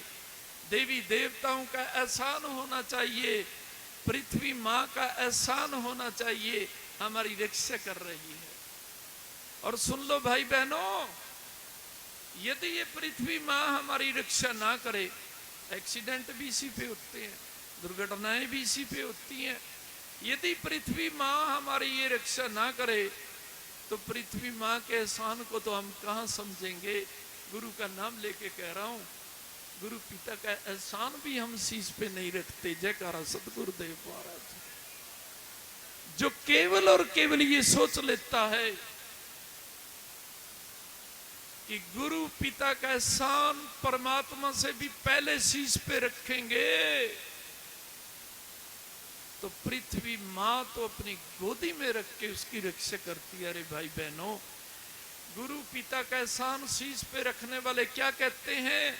देवी देवताओं का एहसान होना चाहिए, पृथ्वी माँ का एहसान होना चाहिए, हमारी रक्षा कर रही है। और सुन लो भाई बहनों, यदि ये पृथ्वी माँ हमारी रक्षा ना करे, एक्सीडेंट भी इसी पे होते हैं, दुर्घटनाएं भी इसी पे होती हैं। यदि पृथ्वी माँ हमारी ये रक्षा ना करे, तो पृथ्वी माँ के एहसान को तो हम कहाँ समझेंगे। गुरु का नाम लेके कह रहा हूं, गुरु पिता का एहसान भी हम शीश पे नहीं रखते। जयकारा सतगुरुदेव महाराज। जो केवल और केवल ये सोच लेता है कि गुरु पिता का एहसान परमात्मा से भी पहले शीश पे रखेंगे, तो पृथ्वी माँ तो अपनी गोदी में रख के उसकी रक्षा करती है। अरे भाई बहनों, गुरु पिता का एहसान शीश पे रखने वाले क्या कहते हैं?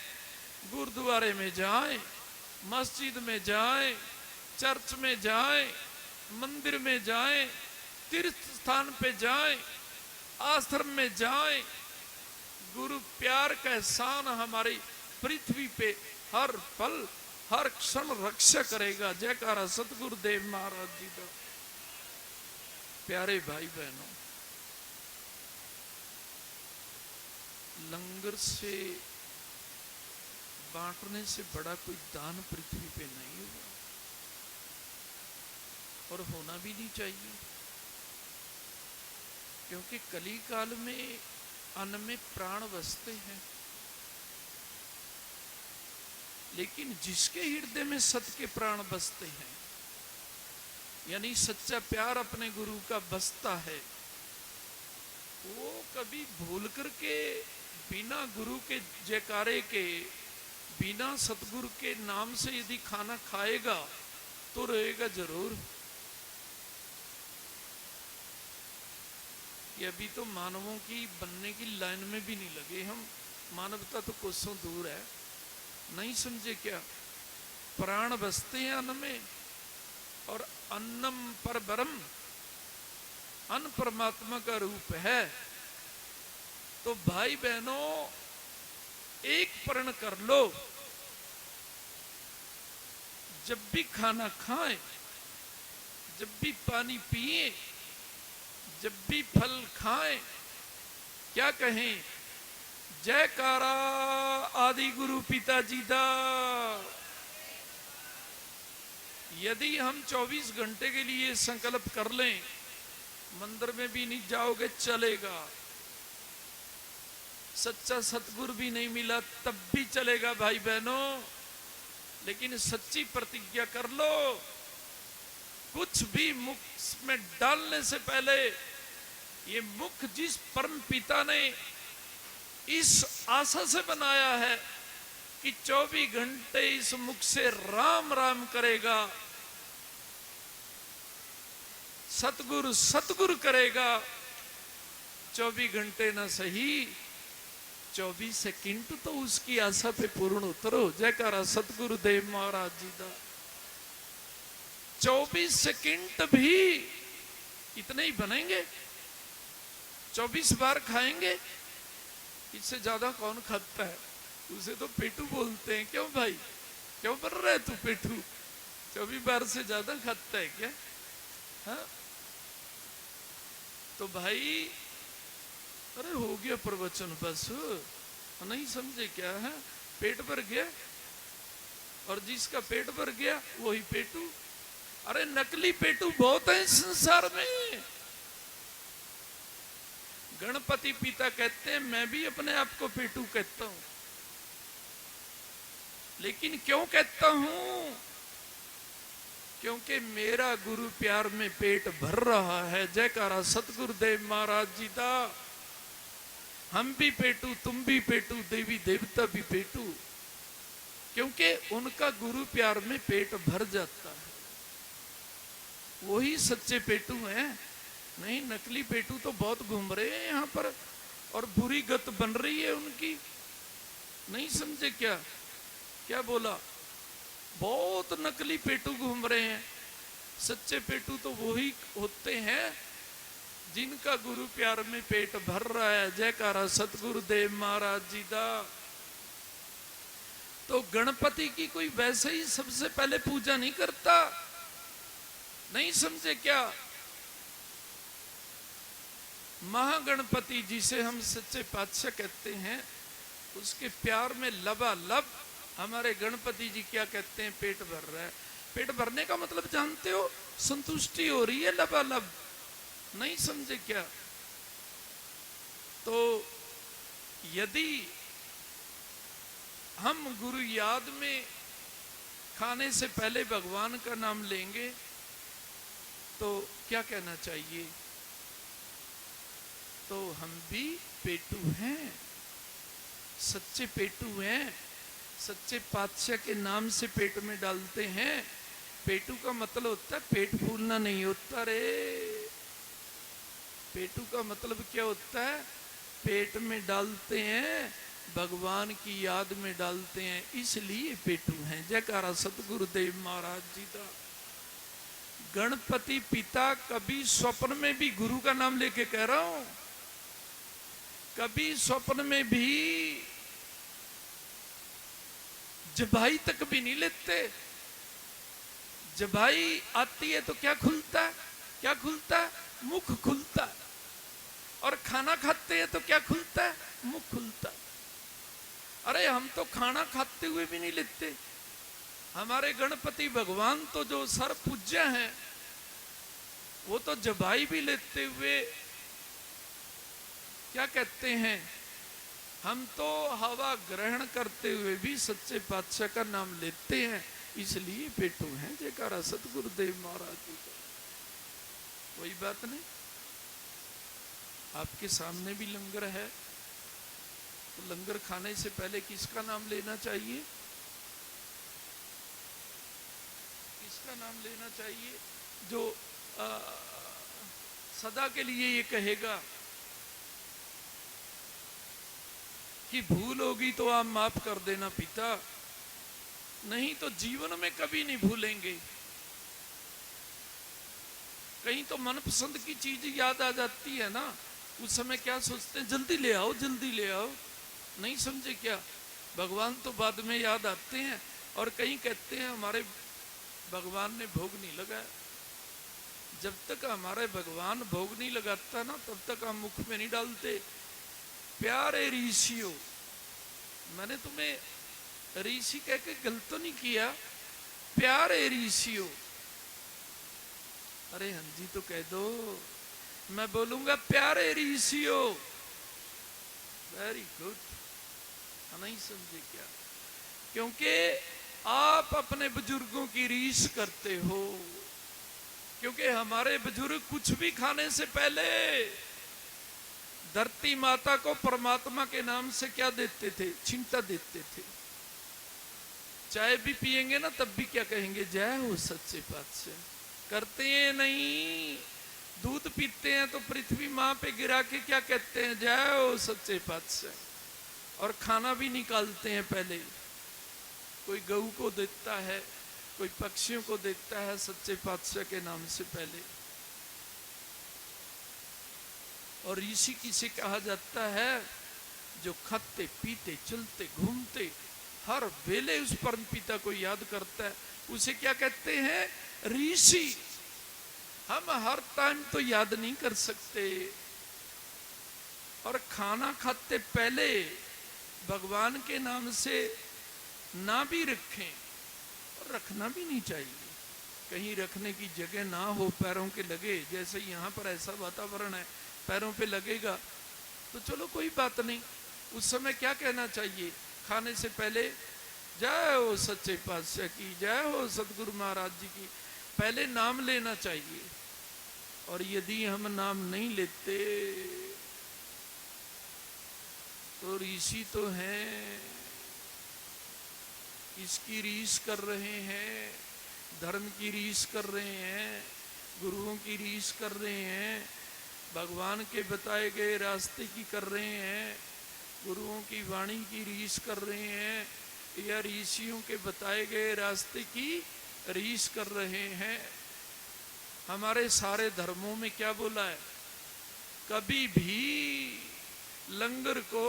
गुरुद्वारे में जाएं, मस्जिद में जाएं, चर्च में जाएं, मंदिर में जाएं, तीर्थ स्थान पे जाएं, आश्रम में जाएं, गुरु प्यार का एहसान हमारी पृथ्वी पे हर पल हर क्षण रक्षा करेगा। जयकारा सतगुरुदेव महाराज जी का। प्यारे भाई बहनों, लंगर से बांटने से बड़ा कोई दान पृथ्वी पे नहीं हुआ, और होना भी नहीं चाहिए, क्योंकि कली काल में अन्न में प्राण बसते हैं। लेकिन जिसके हृदय में सत्य के प्राण बसते हैं, यानी सच्चा प्यार अपने गुरु का बसता है, वो कभी भूल करके बिना गुरु के जयकारे के, बिना सतगुरु के नाम से यदि खाना खाएगा तो रहेगा जरूर। ये अभी तो मानवों की बनने की लाइन में भी नहीं लगे हम, मानवता तो कोसों दूर है। नहीं समझे क्या? प्राण बसते हैं अन्न में, और अन्नम परब्रह्म, अन्न परमात्मा का रूप है। तो भाई बहनों, एक प्रण कर लो, जब भी खाना खाएं, जब भी पानी पिए, जब भी फल खाएं, क्या कहें? जयकारा आदि गुरु पिताजी दा। यदि हम 24 घंटे के लिए संकल्प कर लें, मंदिर में भी नहीं जाओगे चलेगा, सच्चा सतगुरु भी नहीं मिला तब भी चलेगा भाई बहनों, लेकिन सच्ची प्रतिज्ञा कर लो, कुछ भी मुख में डालने से पहले ये मुख जिस परम पिता ने इस आशा से बनाया है कि 24 घंटे इस मुख से राम राम करेगा, सतगुरु सतगुरु करेगा, 24 घंटे ना सही 24 सेकंड तो उसकी आशा पे पूर्ण उतरो। जयकारा सतगुरु देव महाराज जी दा। 24 सेकंड भी इतने ही बनेंगे, 24 बार खाएंगे, इससे ज्यादा कौन खाता है? उसे तो पेटू बोलते हैं। क्यों भाई, क्यों बन रहा है तू पेटू? 24 बार से ज्यादा खाता है क्या? हाँ, तो भाई अरे हो गया प्रवचन, बस नहीं समझे क्या है? पेट भर गया, और जिसका पेट भर गया वही पेटू। अरे नकली पेटू बहुत है संसार में। गणपति पिता कहते हैं, मैं भी अपने आप को पेटू कहता हूं, लेकिन क्यों कहता हूं? क्योंकि मेरा गुरु प्यार में पेट भर रहा है। जयकारा सतगुरुदेव महाराज जी दा। हम भी पेटू, तुम भी पेटू, देवी देवता भी पेटू, क्योंकि उनका गुरु प्यार में पेट भर जाता है। वही सच्चे पेटू हैं। नहीं, नकली पेटू तो बहुत घूम रहे हैं यहाँ पर, और बुरी गत बन रही है उनकी। नहीं समझे क्या? क्या बोला? बहुत नकली पेटू घूम रहे हैं। सच्चे पेटू तो वही होते हैं जिनका गुरु प्यार में पेट भर रहा है। जयकारा सतगुरुदेव महाराज जी दा। तो गणपति की कोई वैसे ही सबसे पहले पूजा नहीं करता। नहीं समझे क्या? महागणपति जिसे हम सच्चे पातशाह कहते हैं, उसके प्यार में लबालब हमारे गणपति जी क्या कहते हैं? पेट भर रहा है। पेट भरने का मतलब जानते हो? संतुष्टि हो रही है लबालब। नहीं समझे क्या? तो यदि हम गुरु याद में खाने से पहले भगवान का नाम लेंगे तो क्या कहना चाहिए? तो हम भी पेटू हैं, सच्चे पेटू हैं। सच्चे पातशाह के नाम से पेट में डालते हैं। पेटू का मतलब होता है पेट फूलना नहीं होता रे। पेटू का मतलब क्या होता है? पेट में डालते हैं, भगवान की याद में डालते हैं, इसलिए पेटू हैं। जयकारा सतगुरुदेव महाराज जी का। गणपति पिता कभी स्वप्न में भी, गुरु का नाम लेके कह रहा हूं, कभी स्वप्न में भी जबाई तक भी नहीं लेते। जबाई आती है तो क्या खुलता है? क्या खुलता है? मुख खुलता है। और खाना खाते हैं तो क्या खुलता है? मुख खुलता है। अरे हम तो खाना खाते हुए भी नहीं लेते। हमारे गणपति भगवान तो जो सर पूज्य हैं, वो तो जबाई भी लेते हुए क्या कहते हैं? हम तो हवा ग्रहण करते हुए भी सच्चे पातशाह का नाम लेते हैं, इसलिए पेटू हैं। जयकारा सतगुरुदेव महाराज जी का। कोई बात नहीं। आपके सामने भी लंगर है, तो लंगर खाने से पहले किसका नाम लेना चाहिए? किसका नाम लेना चाहिए? जो सदा के लिए ये कहेगा कि भूल होगी तो आप माफ कर देना पिता, नहीं तो जीवन में कभी नहीं भूलेंगे। कहीं तो मनपसंद की चीज याद आ जाती है ना, उस समय क्या सोचते हैं, जल्दी ले आओ जल्दी ले आओ। नहीं समझे क्या, भगवान तो बाद में याद आते हैं। और कहीं कहते हैं हमारे भगवान ने भोग नहीं लगाया। जब तक हमारे भगवान भोग नहीं लगाता ना, तब तक हम मुख में नहीं डालते। प्यारे ऋषियों, मैंने तुम्हें ऋषि कह के गलत तो नहीं किया, प्यारे ऋषियों। अरे हाँ जी तो कह दो, मैं बोलूंगा प्यारे ऋषियों। वेरी गुड, नहीं समझे क्या, क्योंकि आप अपने बुजुर्गों की रीस करते हो। क्योंकि हमारे बुजुर्ग कुछ भी खाने से पहले धरती माता को परमात्मा के नाम से क्या देते थे, चिंता देते थे। चाय भी पिएंगे ना, तब भी क्या कहेंगे, जय हो सच्चे पातशाह। करते हैं नहीं, दूध पीते हैं तो पृथ्वी माँ पे गिरा के क्या कहते हैं, जय हो सच्चे पातशाह। और खाना भी निकालते हैं पहले, कोई गऊ को देता है, कोई पक्षियों को देता है सच्चे पातशाह के नाम से पहले। और ऋषि किसे कहा जाता है, जो खाते पीते चलते घूमते हर वेले उस परम पिता को याद करता है, उसे क्या कहते हैं, ऋषि। हम हर टाइम तो याद नहीं कर सकते। और खाना खाते पहले भगवान के नाम से ना भी रखें, और रखना भी नहीं चाहिए। कहीं रखने की जगह ना हो, पैरों के लगे, जैसे यहाँ पर ऐसा वातावरण है, पैरों पे लगेगा तो चलो कोई बात नहीं। उस समय क्या कहना चाहिए, खाने से पहले जय हो सच्चे पातशाह की, जय हो सतगुरु महाराज जी की, पहले नाम लेना चाहिए। और यदि हम नाम नहीं लेते तो ऋषि तो हैं, इसकी रीस कर रहे हैं, धर्म की रीस कर रहे हैं, गुरुओं की रीस कर रहे हैं, भगवान के बताए गए रास्ते की कर रहे हैं, गुरुओं की वाणी की रीस कर रहे हैं, या ऋषियों के बताए गए रास्ते की रीस कर रहे हैं। हमारे सारे धर्मों में क्या बोला है, कभी भी लंगर को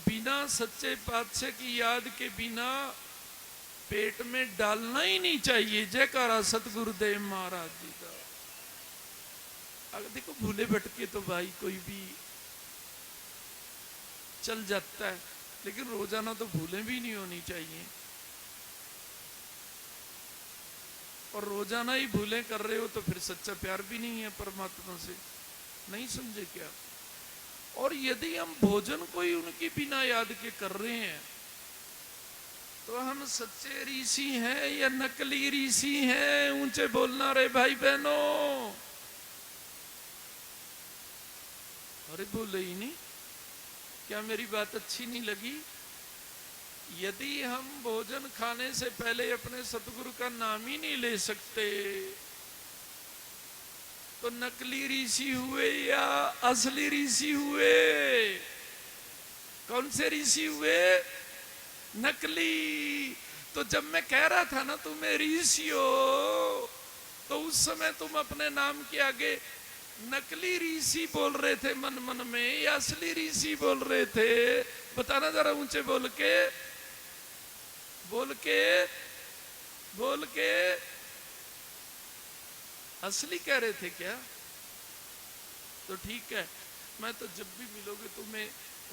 बिना सच्चे पातशाह की याद के बिना पेट में डालना ही नहीं चाहिए। जयकारा सतगुरुदेव महाराज जी का। अगर देखो भूले भटके तो भाई कोई भी चल जाता है, लेकिन रोजाना तो भूलें भी नहीं होनी चाहिए। और रोजाना ही भूलें कर रहे हो तो फिर सच्चा प्यार भी नहीं है परमात्मा से। नहीं समझे क्या। और यदि हम भोजन को ही उनकी बिना याद के कर रहे हैं तो हम सच्चे ऋषि हैं या नकली ऋषि हैं, ऊंचे बोलना रे भाई बहनों। अरे बोले ही नहीं, क्या मेरी बात अच्छी नहीं लगी। यदि हम भोजन खाने से पहले अपने सतगुरु का नाम ही नहीं ले सकते तो नकली ऋषि हुए या असली ऋषि हुए। कौन से ऋषि हुए, नकली। तो जब मैं कह रहा था ना तुम्हें ऋषि हो, तो उस समय तुम अपने नाम के आगे नकली ऋषि बोल रहे थे मन मन में, या असली ऋषि बोल रहे थे। बताना जरा ऊंचे बोल के बोल के बोल के। असली कह रहे थे क्या। तो ठीक है, मैं तो जब भी मिलोगे तुम्हें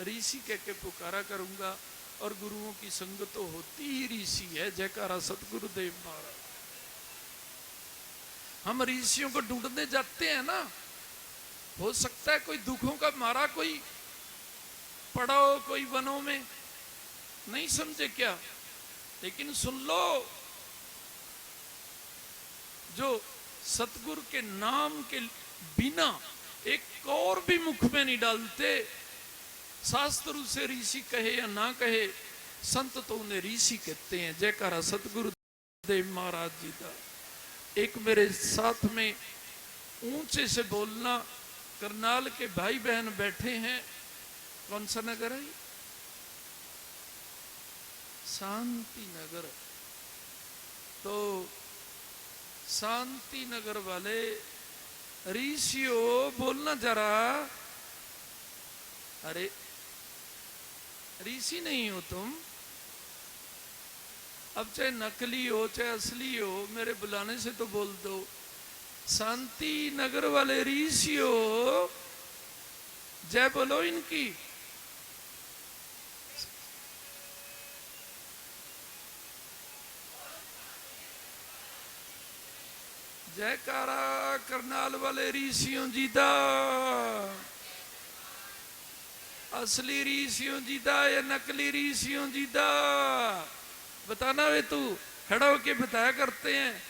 ऋषि कह के पुकारा करूंगा। और गुरुओं की संगत तो होती ही ऋषि है। जयकारा सतगुरुदेव महाराज। हम ऋषियों को ढूंढने जाते हैं ना, हो सकता है कोई दुखों का मारा कोई पड़ा हो, कोई वनों में, नहीं समझे क्या। लेकिन सुन लो, जो सतगुरु के नाम के बिना एक और भी मुख में नहीं डालते, शास्त्र उसे ऋषि कहे या ना कहे, संत तो उन्हें ऋषि कहते हैं। जयकारा सतगुरु देव महाराज जी का। एक मेरे साथ में ऊंचे से बोलना, करनाल के भाई बहन बैठे हैं। कौन सा नगर है, शांति नगर। तो शांति नगर वाले ऋषियों, बोलना जरा। अरे ऋषि नहीं हो तुम, अब चाहे नकली हो चाहे असली हो, मेरे बुलाने से तो बोल दो। शांति नगर वाले ऋषियों, जय बोलो इनकी। जयकारा करनाल वाले ऋषियों जी दा, असली ऋषियों जी दा या नकली ऋषियों जी दा, बताना वे तू खड़ा होके बताया करते हैं।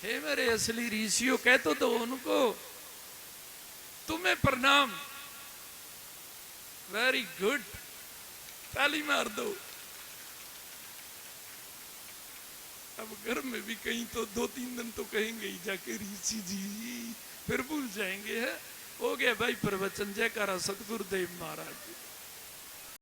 हे मेरे असली ऋषियों, कह तो दो उनको, तुम्हें प्रणाम। वेरी गुड, ताली मार दो। अब घर में भी कहीं तो 2-3 दिन तो कहेंगे ही जाके ऋषि जी, फिर भूल जाएंगे। है हो गया भाई प्रवचन। जयकारा सतगुरुदेव महाराज जी।